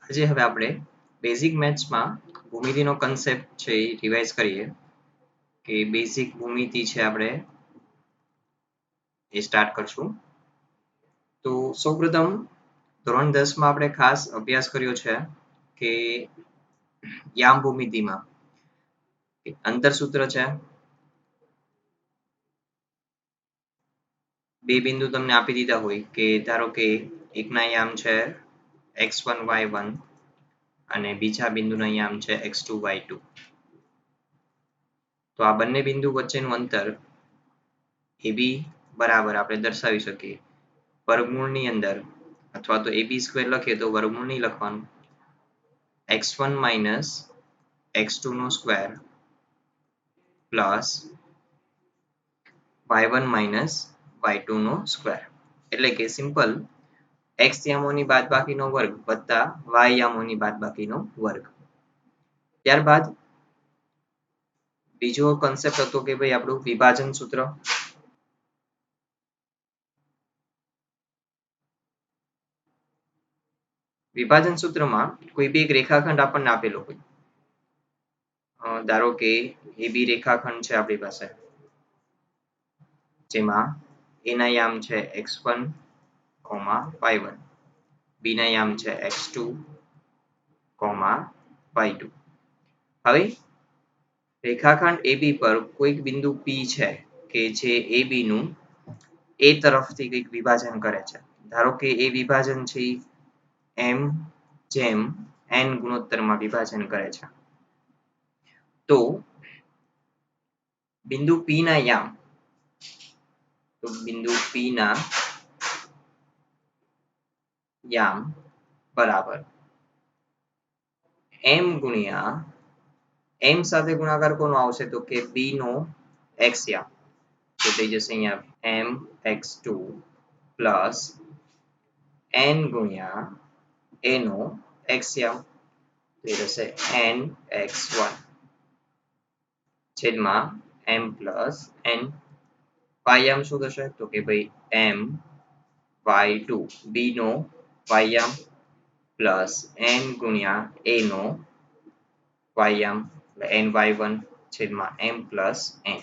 આજે હવે આપણે બેઝિક મેથ્સમાં ભૂમિતિનો કન્સેપ્ટ છે એ રિવાઇઝ કરીએ કે બેઝિક ભૂમિતિ છે આપણે એ સ્ટાર્ટ કરશું. તો સૌપ્રથમ ધોરણ 10 માં આપણે ખાસ અભ્યાસ કર્યો છે કે યામ ભૂમિતિમાં અંતર સૂત્ર છે. બે બિંદુ તમને આપી દીધા હોય કે ધારો કે એકના યામ છે x1 y1 અને બીજા બિંદુના યામ છે x2 y2. તો આ બંને બિંદુ વચ્ચેનું અંતર AB બરાબર આપણે દર્શાવી શકીએ વર્ગમૂળની અંદર અથવા તો AB સ્ક્વેર લખીએ તો વર્ગમૂળ નહીં લખવાનું, x1 minus x2 નો square plus y1 minus y2 નો સ્ક્વેર, એટલે કે સિમ્પલ x યામોની બાદબાકીનો વર્ગ વત્તા y યામોની બાદબાકીનો વર્ગ. ત્યારબાદ બીજો કન્સેપ્ટ હતો કે ભાઈ આપણું વિભાજન સૂત્ર. વિભાજન સૂત્રમાં કોઈ બી એક રેખાખંડ આપણને આપેલો હોય, ધારો કે AB રેખાખંડ છે આપણી પાસે, જેમાં A ના યામ છે x1, y1, B ના યામ છે x2, y2. હવે રેખાખંડ AB પર કોઈક બિંદુ P છે કે જે AB નું A તરફથી કંઈક વિભાજન કરે છે. ધારો કે એ વિભાજન છે m જેમ n ગુણોત્તરમાં વિભાજન કરે છે. તો બિંદુ P ના યામ, તો બિંદુ P ના યામ બરાબર m ગુણ્યા m સાથે ગુણાકાર કોનો આવશે તો કે B નો x યામ, તો થઈ જશે અહીંયા mx2 પ્લસ n ગુણ્યા a નો x યામ, તો થશે nx1 છેદમાં m પ્લસ n. y યામ શું થશે તો કે ભાઈ m y2 b નો y યામ પ્લસ n ગુણ્યા a નો y યામ ny1 છેદમાં m પ્લસ n.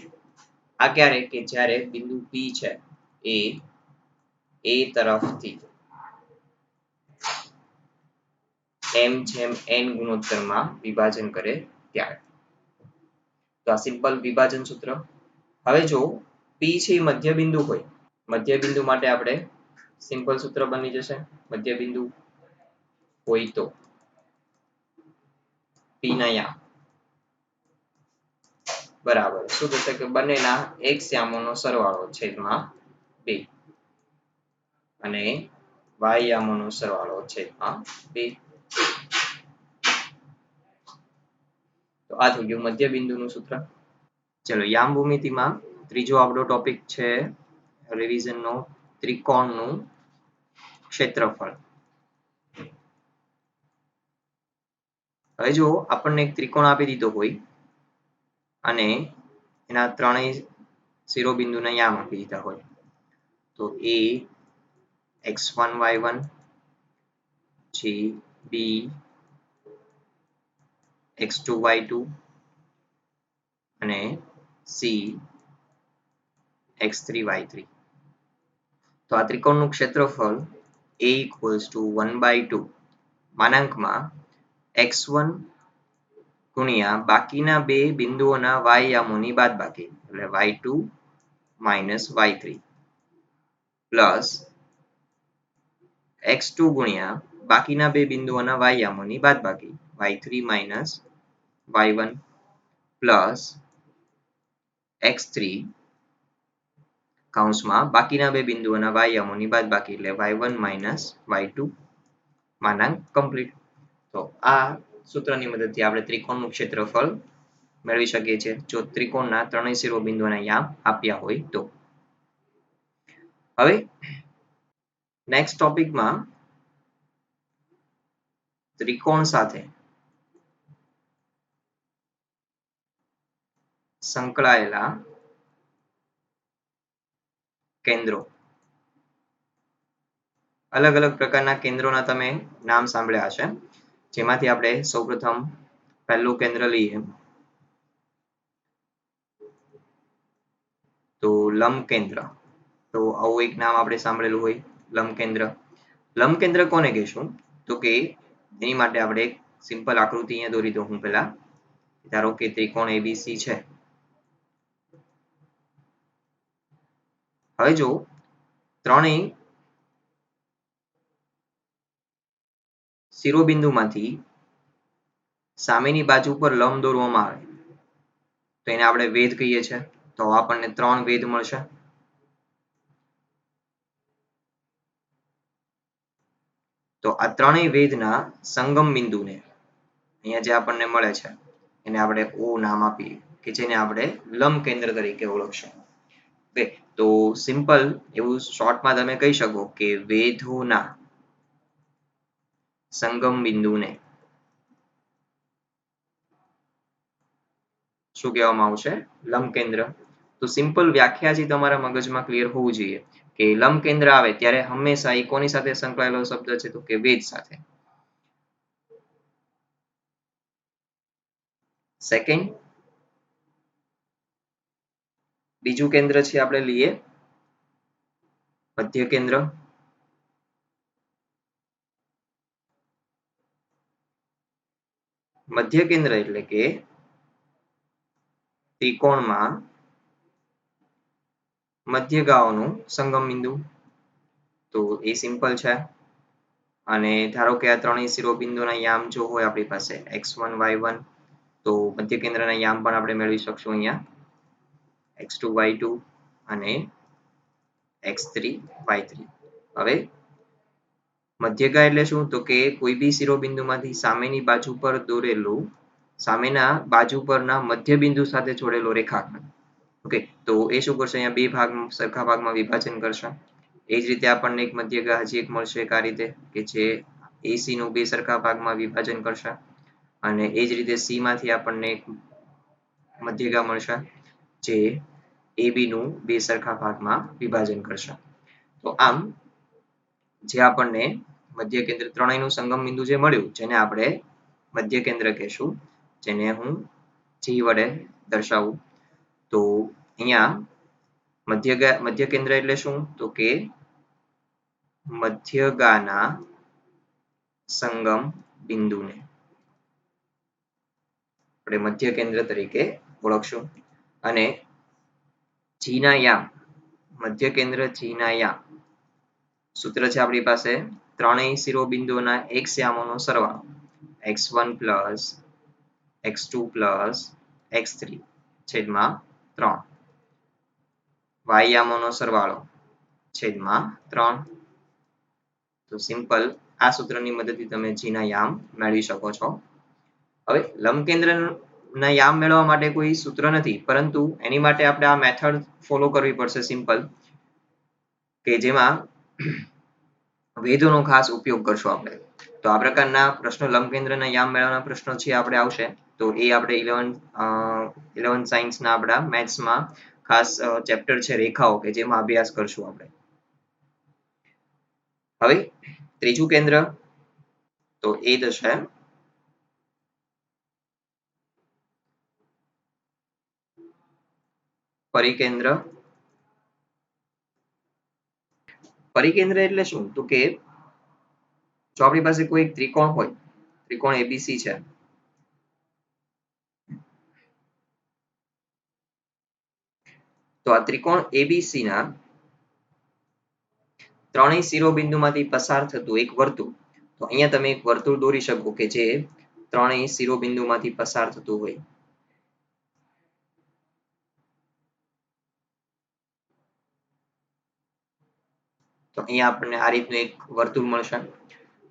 આ ક્યારે કે જ્યારે બિંદુ P છે એ A તરફથી m જેમ n ગુણોત્તરમાં વિભાજન કરે ત્યારે. તો આ સિમ્પલ વિભાજન સૂત્ર. હવે જો P છે એ મધ્ય બિંદુ હોય, મધ્ય બિંદુ માટે આપણે સિમ્પલ સૂત્ર બની જશે. મધ્ય બિંદુ હોય તો P ના યામ બરાબર શું થશે કે બંનેના x યામોનો સરવાળો છેદમાં 2 અને y યામોનો સરવાળો છેદમાં 2. તો આ થઈ ગયું મધ્ય બિંદુનું સૂત્ર. ચલો યામ ભૂમિતિમાં ત્રીજો આપણો ટોપિક છે રિવિઝનનો ત્રિકોણનું ક્ષેત્રફળ. હવે જો આપણને એક ત્રિકોણ આપી દીધો હોય અને એના ત્રણેય શિરોબિંદુના યામ આપી દીધા હોય, તો A x1 y1, પછી B x2 y2 અને C x3 y3. તો આ ત્રિકોણનું ક્ષેત્રફળ A = 1/2 માનાંકમાં x1 ગુણ્યા બાકીના બે બિંદુઓના y યામોની બાદબાકી એટલે y2 minus y3 plus x2 ગુણ્યા બાકીના બે બિંદુઓના y યામોની બાદબાકી y3 minus y1 plus x3 કૌંસમાં બાકીના બે બિંદુઓના y યામોની બાદબાકી એટલે y1 minus y2 માનાંક કમ્પ્લીટ. તો આ સૂત્રની મદદથી આપણે ત્રિકોણનું ક્ષેત્રફળ મેળવી શકીએ છીએ જો ત્રિકોણના ત્રણેય શિરોબિંદુઓના યામ આપ્યા હોય તો. હવે નેક્સ્ટ ટોપિકમાં ત્રિકોણ સાથે સંકળાયેલા કેન્દ્રો. અલગ અલગ પ્રકારના કેન્દ્રોના તમે નામ સાંભળ્યા હશે. જેમાંથી આપણે સૌપ્રથમ પહેલું કેન્દ્ર લઈએ તો લંબકેન્દ્ર. તો આવું એક નામ આપણે સાંભળેલું હોય, લંબકેન્દ્ર. લંબકેન્દ્ર કોને કહેશું? તો કે એની માટે આપણે એક સિમ્પલ આકૃતિ અહીંયા દોરી દઉં હું પહેલા. ધારો કે ત્રિકોણ એબીસી છે. હવે જો ત્રણેય શિરોબિંદુમાંથી સામેની બાજુ પર લંબ દોરવામાં આવે તો એને આપણે વેધ કહીએ છીએ. તો આપણને 3 વેધ મળશે. તો આ ત્રણેય વેધના સંગમ બિંદુને અહીંયા જે આપણને મળે છે એને આપણે O નામ આપીએ કે જેને આપણે લંબકેન્દ્ર તરીકે ઓળખશું. ઓકે, તો સિમ્પલ એવું શોર્ટમાં તમે કહી શકો કે વેધોના સંગમ બિંદુને શું કહેવામાં આવશે? લંબકેન્દ્ર. તો સિમ્પલ વ્યાખ્યા જે તમારા મગજમાં ક્લિયર હોવું જોઈએ કે લંબકેન્દ્ર આવે ત્યારે હંમેશા એ કોની સાથે સંકળાયેલો શબ્દ છે? તો કે વેધ સાથે. સેકન્ડ, બીજું કેન્દ્ર છે આપણે લઈએ મધ્ય કેન્દ્ર. મધ્ય કેન્દ્ર એટલે કે ત્રિકોણમાં મધ્યગાઓનું સંગમ બિંદુ. તો એ સિમ્પલ છે. અને ધારો કે આ ત્રણેય શિરોબિંદુના યામ જો હોય આપણી પાસે x1 y1 તો મધ્ય કેન્દ્રના યામ પણ આપણે મેળવી શકશું અહીંયા x2 y2 અને x3 y3. હવે મધ્યગા એટલે શું? તો કે કોઈ બી શિરોબિંદુમાંથી સામેની બાજુ પર દોરેલું સામેના બાજુ પરના મધ્ય બિંદુ સાથે જોડેલો રેખાખંડ. ઓકે, તો એ શું કરશે? અહીંયા બે ભાગ સરખા ભાગમાં વિભાજન કરશે. એ જ રીતે આપણને એક મધ્યગા હજી એક મળશે આ રીતે કે જે AC નું બે સરખા ભાગમાં વિભાજન કરશે અને એ જ રીતે C માંથી આપણને એક મધ્યગા મળશે જે AB નું બે સરખા ભાગમાં વિભાજન કરશે. તો આમ જે આપણને મધ્ય કેન્દ્ર ત્રણેયનું સંગમ બિંદુ જે મળ્યું જેને આપણે મધ્ય કેન્દ્ર કહેશું, જેને હું G વડે દર્શાવું. તો અહીંયા મધ્ય કેન્દ્ર એટલે શું? તો કે મધ્યગાના સંગમ બિંદુને આપણે મધ્ય કેન્દ્ર તરીકે ઓળખશું. અને G ના યામ, મધ્ય કેન્દ્ર G ના યામ સૂત્ર છે આપણી પાસે ત્રણેય શિરોબિંદુઓના x યામોનો સરવાળો x1 plus x2 plus x3 છેદમાં 3. y યામોનો સરવાળો છેદમાં 3. તો સિમ્પલ આ સૂત્રની મદદથી તમે G ના યામ મેળવી શકો છો. હવે લંબકેન્દ્રના યામ મેળવવા માટે કોઈ સૂત્ર નથી, પરંતુ એની માટે આપણે આ મેથડ ફોલો કરવી પડશે સિમ્પલ કે જેમાં વેધોનો ખાસ ઉપયોગ કરશું આપણે. તો આ પ્રકારના પ્રશ્નો લંબકેન્દ્રના યામ મેળવવાના પ્રશ્નો છે આપણે આવશે. તો એ આપણે 11th સાયન્સના આપણા મેથ્સમાં ખાસ ચેપ્ટર છે રેખાઓ કે જેમાં અભ્યાસ કરશું આપણે. હવે ત્રીજું કેન્દ્ર તો એ થશે પરિકેન્દ્ર. પરિકેન્દ્ર એટલે શું? તો કે જો આપણી પાસે કોઈ ત્રિકોણ હોય, ત્રિકોણ ABC છે. તો આ ત્રિકોણ ABC ના ત્રણેય શિરોબિંદુમાંથી પસાર થતું એક વર્તુળ. તો અહીંયા તમે એક વર્તુળ દોરી શકો કે જે ત્રણેય શિરોબિંદુમાંથી પસાર થતું હોય. તો અહીંયા આપણને આ રીતનું એક વર્તુળ મળશે.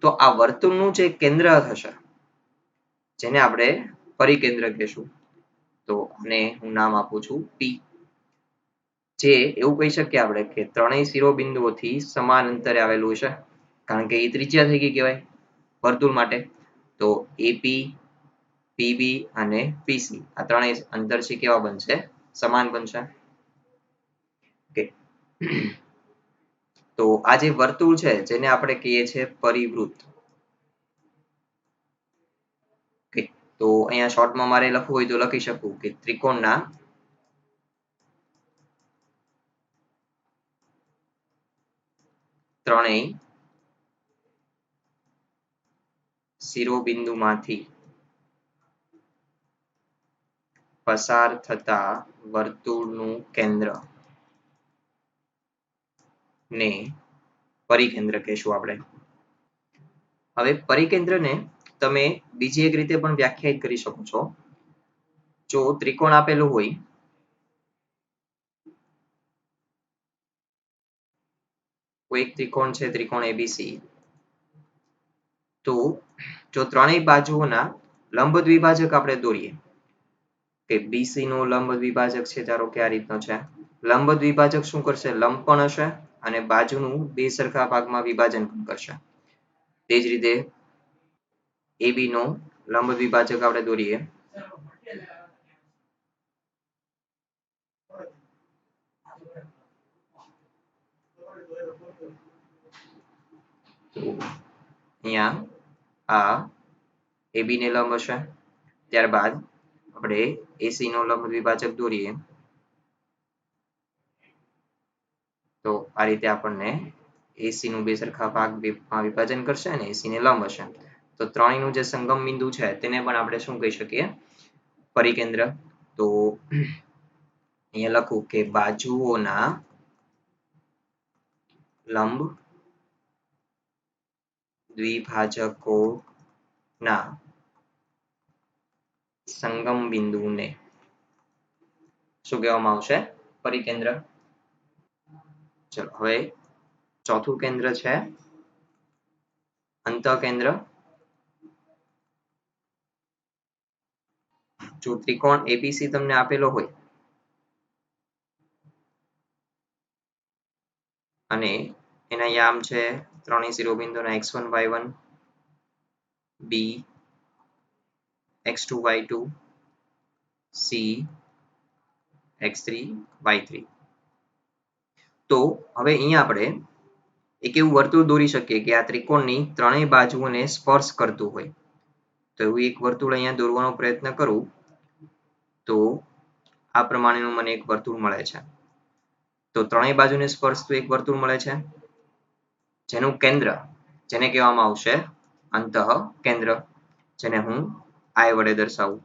તો આ વર્તુળનું જે કેન્દ્ર થશે જેને આપણે પરિકેન્દ્ર કહેશું. તો આને હું નામ આપું છું P. જે એવું કહી શકીએ આપણે કે ત્રણેય શિરોબિંદુઓથી સમાન અંતરે આવેલું છે કારણ કે એ ત્રિજ્યા થઈ ગઈ કહેવાય વર્તુળ માટે. તો AP, PB અને PC આ ત્રણેય અંતર છે કેવા બનશે? સમાન બનશે. ઓકે, તો આ જે વર્તુળ છે જેને આપણે કહીએ છીએ પરિવૃત્ત. તો અહીંયા શોર્ટમાં મારે લખવું હોય તો લખી શકું કે ત્રિકોણના ત્રણેય શિરોબિંદુમાંથી પસાર થતા વર્તુળનું કેન્દ્ર ને પરિકેન્દ્ર કહેશું આપણે. હવે પરિકેન્દ્રને તમે બીજી એક રીતે પણ વ્યાખ્યાયિત કરી શકો છો. જો ત્રિકોણ આપેલું હોય કોઈ એક ત્રિકોણ છે ત્રિકોણ એબીસી, તો જો ત્રણેય બાજુઓના લંબ દ્વિભાજક આપણે દોરીએ કે બીસી નો લંબ દ્વિભાજક છે ધારો કે આ રીતનો છે. લંબ દ્વિભાજક શું કરશે? લંબ પણ હશે અને બાજુનું બે સરખા ભાગમાં વિભાજન પણ કરશે. તે જ રીતે AB નો લંબ દ્વિભાજક આપણે દોરીએ તો અહીંયા આ AB ને લંબ હશે. ત્યારબાદ આપણે AC નો લંબ દ્વિભાજક દોરીએ તો આ રીતે આપણને AC નું બે સરખા ભાગમાં વિભાજન કરશે અને AC ને લંબ હશે. તો ત્રણેયનું જે સંગમ બિંદુ છે તેને પણ આપણે શું કહી શકીએ? પરિકેન્દ્ર. તો અહીંયા લખું કે બાજુઓના લંબ દ્વિભાજકોના સંગમ બિંદુને શું કહેવામાં આવશે? પરિકેન્દ્ર. ચલો હવે ચોથું કેન્દ્ર છે અંતઃકેન્દ્ર. જો ત્રિકોણ એબીસી તમને આપેલો હોય અને એના યામ છે ત્રણેય શિરોબિંદુના x1 y1 b x2 y2 c x3 y3. તો હવે અહીંયા આપણે એક એવું વર્તુળ દોરી શકીએ કે આ ત્રિકોણની ત્રણેય બાજુઓને સ્પર્શ કરતું હોય. તો એવું એક વર્તુળ અહીંયા દોરવાનો પ્રયત્ન કરું તો આ પ્રમાણેનું મને એક વર્તુળ મળે છે. તો ત્રણેય બાજુને સ્પર્શતું એક વર્તુળ મળે છે જેનું કેન્દ્ર જેને કહેવામાં આવશે અંતઃકેન્દ્ર, જેને હું I વડે દર્શાવું.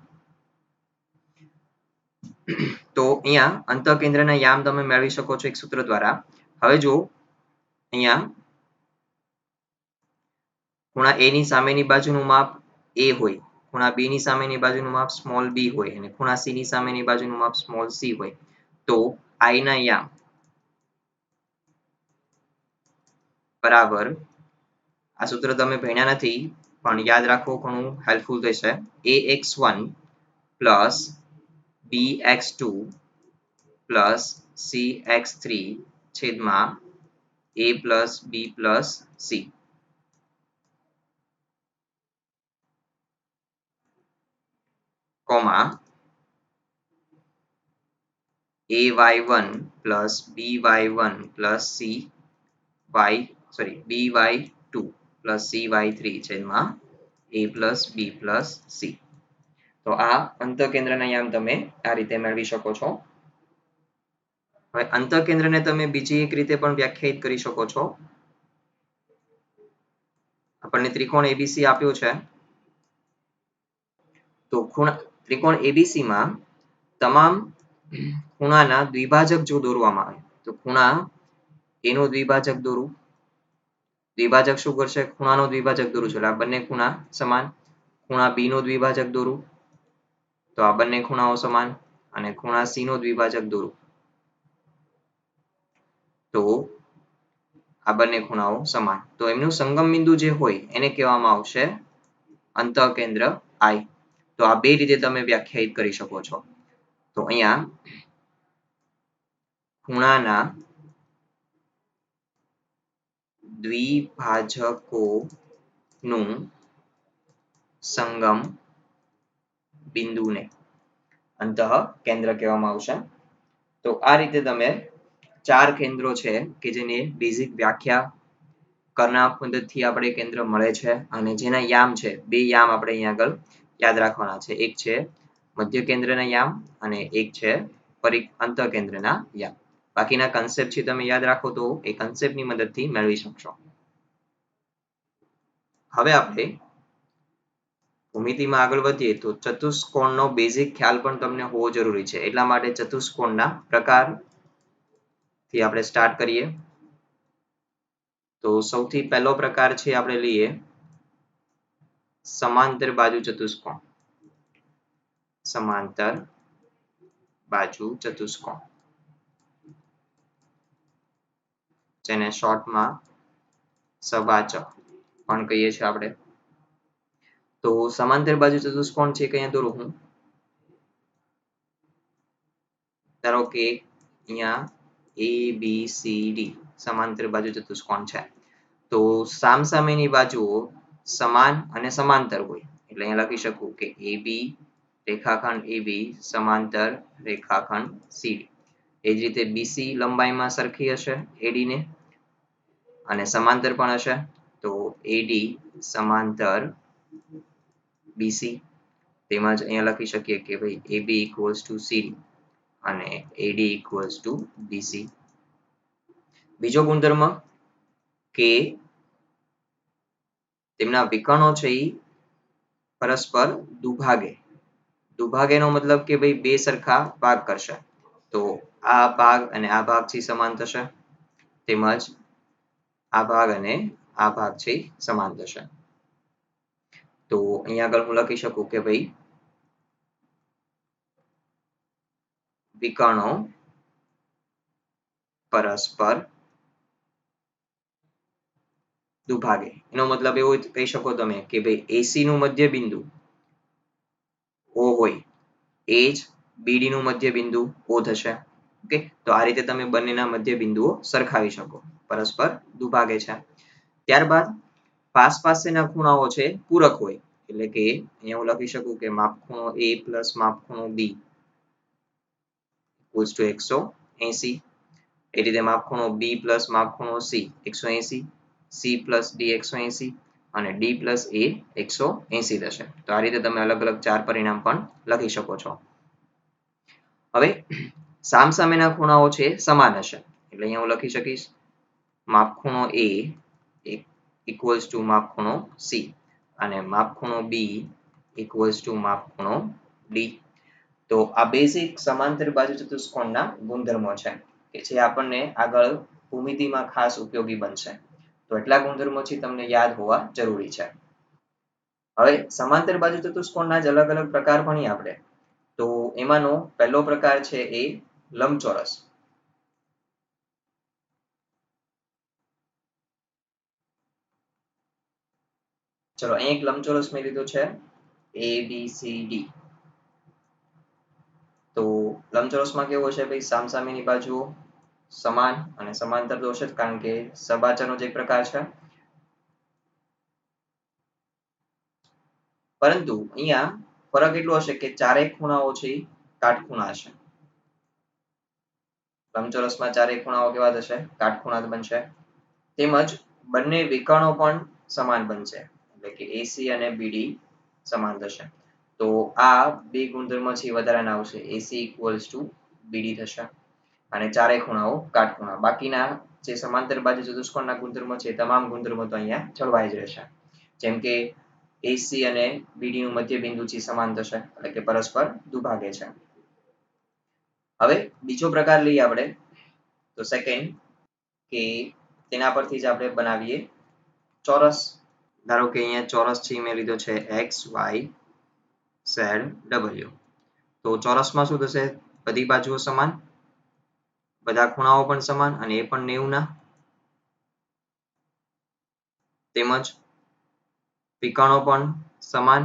તો અહીંયા અંતઃકેન્દ્રના યામ તમે મેળવી શકો છો એક સૂત્ર દ્વારા. હવે જો અહીંયા ખૂણા A ની સામેની બાજુનું માપ A હોય, ખૂણા B ની સામેની બાજુનું માપ સ્મોલ b હોય અને ખૂણા C ની સામેની બાજુનું માપ સ્મોલ c હોય, તો I ના યામ બરાબર, આ સૂત્ર તમે ભણ્યા નથી પણ યાદ રાખો ઘણું હેલ્પફુલ થશે. ax1 plus bx2 plus cx3 છેદમાં a plus b plus c. Comma ay1 plus by1 plus by2 plus cy3 છેદમાં a plus b plus c. તો આ અંતઃકેન્દ્રના યામ તમે આ રીતે મેળવી શકો છો. હવે અંતઃકેન્દ્રને તમે બીજી એક રીતે પણ વ્યાખ્યાયિત કરી શકો છો. આપણને ત્રિકોણ એબીસી આપ્યો છે તો ત્રિકોણ એબીસી માં તમામ ખૂણાના દ્વિભાજક જો દોરવામાં આવે તો ખૂણા A નો દ્વિભાજક દોરું. દ્વિભાજક શું કરશે? ખૂણાનો દ્વિભાજક દોરું છું એટલે આ બંને ખૂણા સમાન. ખૂણા B નો દ્વિભાજક દોરું તો આ બંને ખૂણાઓ સમાન અને ખૂણા C નો દ્વિભાજક દોરું તો આ બંને ખૂણાઓ સમાન. તો એમનું સંગમ બિંદુ જે હોય એને કહેવામાં આવશે અંતઃકેન્દ્ર I. તો આ બે રીતે તમે વ્યાખ્યાયિત કરી શકો છો. તો અહીંયા ખૂણાના દ્વિભાજકોનું સંગમ બિંદુને અંતઃકેન્દ્ર કહેવામાં આવશે. તો આ રીતે તમે ચાર કેન્દ્રો છે કે જેને બેઝિક વ્યાખ્યા કરના મદદથી આપણે કેન્દ્ર મળે છે અને જેના યામ છે બે યામ આપણે અહીંયા આગળ યાદ રાખવાના છે. એક છે મધ્ય કેન્દ્રના યામ અને એક છે અંતઃ કેન્દ્રના યામ. બાકીના કન્સેપ્ટ છે તમે યાદ રાખો તો એ કન્સેપ્ટની મદદથી મેળવી શકશો. હવે આપણે ભૂમિતિમાં આગળ વધીએ તો ચતુષ્કોણનો બેઝિક ખ્યાલ પણ તમને હોવો જરૂરી છે. એટલા માટે ચતુષ્કોણના પ્રકારથી આપણે સ્ટાર્ટ કરીએ. તો સૌથી પહેલો પ્રકાર છે આપણે લઈએ સમાંતર બાજુ ચતુષ્કોણ. સમાંતર બાજુ ચતુષ્કોણ, જેને શોર્ટમાં સબાચક પણ કહીએ છીએ આપણે. તો સમાંતર બાજુ ચતુષ્કોણ છે કયા દોરું હું. ધારો કે અહીંયા ABCD સમાંતર બાજુ ચતુષ્કોણ છે. તો સામસામેની બાજુઓ સમાન અને સમાંતર હોય એટલે અહીંયા લખી શકું કે AB રેખાખંડ AB સમાંતર રેખાખંડ CD. એ જ રીતે BC લંબાઈમાં સરખી હશે AD ને અને સમાંતર પણ હશે તો AD સમાંતર BC. તેમજ અહીંયા લખી શકીએ કે ભાઈ AB equals to CD અને AD equals to BC. બીજો ગુણધર્મ કે તેમના વિકર્ણો છે એ પરસ્પર દુભાગે. દુભાગેનો મતલબ કે ભાઈ બે સરખા ભાગ કરશે. તો આ ભાગ અને આ ભાગ છે સમાન થશે. તેમજ આ ભાગ અને આ ભાગ છે સમાન થશે. તો અહીંયા આગળ હું લખી શકું કે ભાઈ વિકર્ણો પરસ્પર દુભાગે. એનો મતલબ એવો કહી શકો તમે કે ભાઈ AC નું મધ્ય બિંદુ O હોય એ જ BD નું મધ્ય બિંદુ O થશે. ઓકે, તો આ રીતે તમે બંનેના મધ્ય બિંદુઓ સરખાવી શકો. પરસ્પર દુભાગે છે. ત્યારબાદ પાસ પાસેના ખૂણાઓ છે પૂરક હોય એટલે કે અહીંયા હું લખી શકું કે માપખૂણો A પ્લસ માપખૂણો B equals to 180. એ રીતે માપખૂણો B પ્લસ માપખૂણો C 180, C પ્લસ D 180 અને D પ્લસ A 180 થશે. તો આ રીતે તમે અલગ અલગ ચાર પરિણામ પણ લખી શકો છો. હવે સામસામેના ખૂણાઓ છે સમાન હશે એટલે અહીંયા હું લખી શકીશ માપખૂણો A equals to માપખૂણો C અને માપખૂણો B equals to માપખૂણો D. તો આ બેઝિક સમાંતર બાજુ ચતુષ્કોણના ગુણધર્મો છે કે જે આપણને આગળ ભૂમિતિમાં ખાસ ઉપયોગી બનશે. તો એટલા ગુણધર્મો છે તમને યાદ હોવા જરૂરી છે. હવે સમાંતર બાજુ ચતુષ્કોણના જ અલગ અલગ પ્રકાર ભણીએ આપણે. તો એમાંનો પહેલો પ્રકાર છે એ લંબચોરસ. ચલો અહીં એક લંબચોરસ મેં લીધો છે ABCD. તો લંબચોરસમાં કેવું હશે ભાઈ સામસામેની બાજુઓ સમાન અને સમાંતર તો હશે જ કારણ કે સબાચરનો જ એક પ્રકાર છે. પરંતુ અહીંયા ફરક એટલો હશે કે ચારેય ખૂણાઓ છે કાટખૂણા હશે. લંબચોરસમાં ચારેય ખૂણાઓ કેવા થશે કાટખૂણા બનશે. તેમજ બંને વિકર્ણો પણ સમાન બનશે એટલે કે AC અને BD સમાન થશે. તો આ બે ગુણધર્મ છે વધારાના આવશે AC equals to BD થશે અને ચારેય ખૂણાઓ કાટખૂણા. બાકીના જે સમાંતર બાજુ ચતુષ્કોણના ગુણધર્મો છે તમામ ગુણધર્મો તો અહીંયા જળવાઈ જ રહેશે. જેમ કે AC અને BD નું મધ્ય બિંદુ છે સમાન થશે એટલે કે પરસ્પર દુભાગે છે. હવે બીજો પ્રકાર લઈએ આપણે તો સેકન્ડ કે તેના પરથી જ આપણે બનાવીએ ચોરસ. ધારો કે અહીંયા ચોરસ છે મેં લીધો છે XYZW. તો ચોરસમાં શું થશે બધી બાજુઓ સમાન, બધા ખૂણાઓ પણ સમાન અને એ પણ 90 ના. તેમજ વિકર્ણો પણ સમાન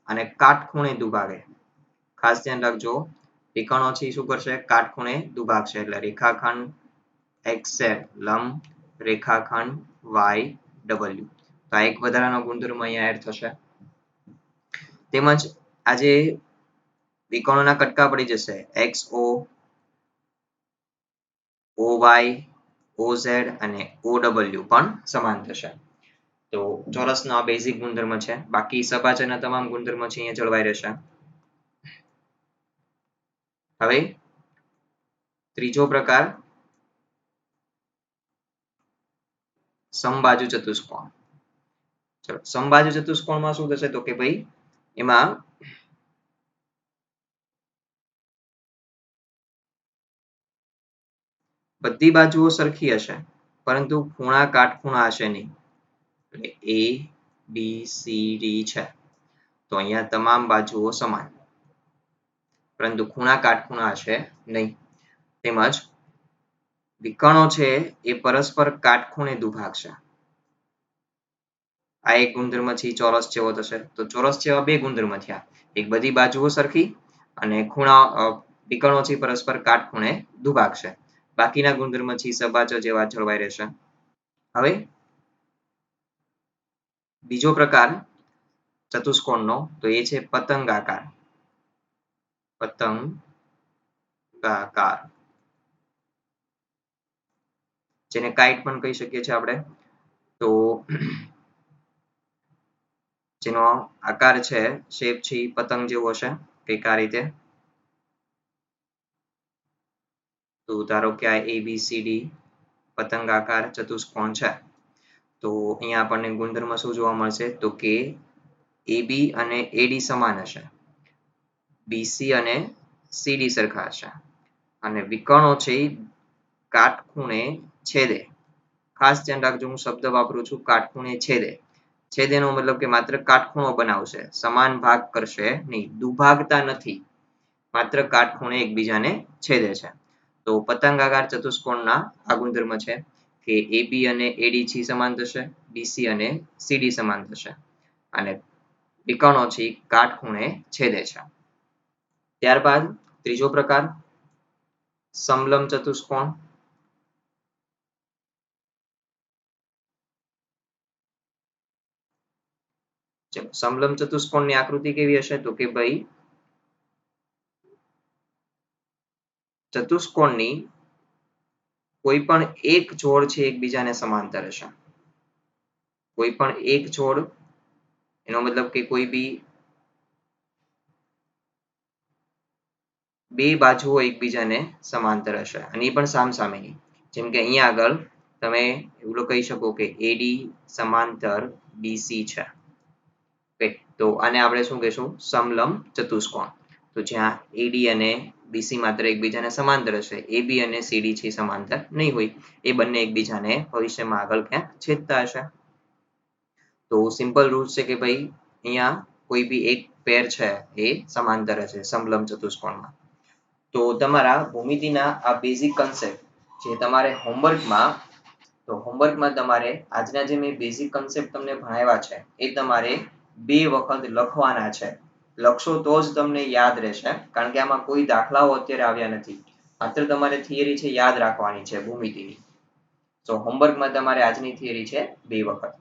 અને કાટખૂણે દુભાગે. ખાસ ધ્યાન રાખજો વિકર્ણો છે શું કરશે કાટખૂણે દુભાગશે એટલે રેખાખંડ XZ લંબ રેખાખંડ YW. તો આ એક વધારાનો ગુણધર્મ અહીંયા એડ થશે. તેમજ આજે વિકર્ણોના કટકા પડી જશે XO OY OZ અને OW પણ સમાન થશે. તો ચોરસનો આ બેઝિક ગુણધર્મ છે. બાકી સભાજ્યના તમામ ગુણધર્મો છે અહીંયા જળવાઈ રહેશે. હવે ત્રીજો પ્રકાર સમબાજુ ચતુષ્કોણ. ચલો સમબાજુ ચતુષ્કોણમાં શું થશે તો કે ભાઈ એમાં બધી બાજુઓ સરખી હશે પરંતુ ખૂણા કાટખૂણા હશે નહીં. એટલે A B C D છે તો અહીંયા તમામ બાજુઓ સમાન પરંતુ ખૂણા કાટખૂણા હશે નહીં. તેમજ વિકર્ણો છે એ પરસ્પર કાટખૂણે દુભાગશે. આ એક ગુણધર્મ છે ચોરસ જેવો થશે. તો ચોરસ જેવા બે ગુણધર્મ થયા. એક બધી બાજુઓ સરખી અને ખૂણા વિકર્ણો છે પરસ્પર કાટખૂણે દુભાગશે. બાકીના ગુણધર્મ છે સબાચ જેવા જળવાઈ રહેશે. હવે બીજો પ્રકાર ચતુષ્કોણનો તો એ છે પતંગાકાર. પતંગાકાર જેને કાઇટ પણ કહી શકીએ છીએ આપણે. તો જેનો આકાર છે શેપ છે પતંગ જેવો હશે કંઈક આ રીતે. તો ધારો કે આ ABCD પતંગાકાર ચતુષ્કોણ છે. તો અહીંયા આપણને ગુણધર્મ શું જોવા મળશે તો કે AB અને AD સમાન હશે. BC અને CD સરખા હશે અને વિકર્ણો છે કાટખૂણે છેદે. ખાસ ધ્યાન રાખજો હું શબ્દ વાપરું છું કાટખૂણે છેદે. છેદેનો મતલબ કે માત્ર કાટખૂણો બનાવશે સમાન ભાગ કરશે નહીં. દુભાગતા નથી માત્ર કાટખૂણે એકબીજાને છેદે છે. તો પતંગાકાર ચતુષ્કોણના આ ગુણધર્મ છે કે AB અને AD છે સમાન થશે. BC અને CD સમાન થશે અને વિકર્ણો છે કાટખૂણે છેદે છે. ત્યારબાદ ત્રીજો પ્રકાર સમલંબ ચતુષ્કોણ. સમલંબ ચતુષ્કોણની આકૃતિ કેવી હશે તો કે ભાઈ ચતુષ્કોણની કોઈ પણ એક જોડ છે એકબીજાને સમાંતર હશે. કોઈ પણ એક જોડ એનો મતલબ કે કોઈ બી બે બાજુઓ એકબીજાને સમાંતર હશે અને એ પણ સામસામેની. જેમ કે અહીંયા આગળ તમે એવું કહી શકો કે AD સમાંતર BC છે. તો આને આપણે શું કહેશું સમલંબ ચતુષ્કોણ. તો જ્યાં AD અને BC માત્ર એકબીજાને સમાંતર હશે AB અને CD છે સમાંતર નહીં હોય. એ બંને એકબીજાને ભવિષ્યમાં આગળ ક્યાંક છેદતા હશે. તો સિમ્પલ રૂલ છે કે ભાઈ અહીંયા કોઈ બી એક પેર છે એ સમાંતર હશે સમલંબ ચતુષ્કોણમાં. તો તમારા ભૂમિતિના આ બેઝિક કન્સેપ્ટ જે તમારે હોમવર્કમાં તમારે આજના જે મેં બેઝિક કન્સેપ્ટ તમને ભણાવ્યા છે એ તમારે 2 વખત લખવાના છે. લખશો તો જ તમને યાદ રહેશે કારણ કે આમાં કોઈ દાખલાઓ અત્યારે આવ્યા નથી. માત્ર તમારે થિયરી છે યાદ રાખવાની છે ભૂમિતિની. તો હોમવર્કમાં તમારે આજની થિયરી છે 2 વખત.